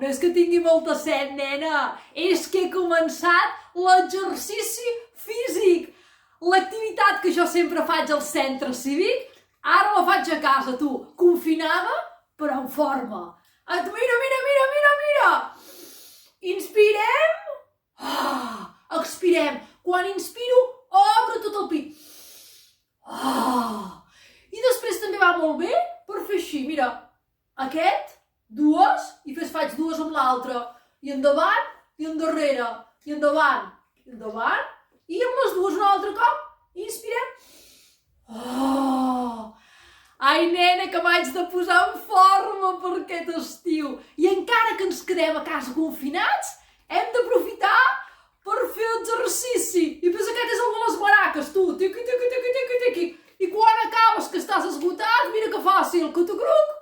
no és que tingui molta set, nena. És que he començat l'exercici físic. L'activitat que jo sempre faig al centre cívic, ara la faig a casa, tu. Confinada, però en forma. Mira. Inspirem. Expirem. Quan inspiro, obre tot el pit. I després també va molt bé per fer així. Mira, aquest, dues, i després faig dues amb l'altra. I endavant, i endarrere. I endavant, i amb les dues un altre cop. Inspirem. Ai, nena, que m'haig de posar en forma per aquest estiu. I encara que ens quedem a casa confinats, hem d'aprofitar per fer exercici. I després aquest és el de les maraques, tu. Tiqui. I quan acabes que estàs esgotat, mira que fàcil, que tu cruc.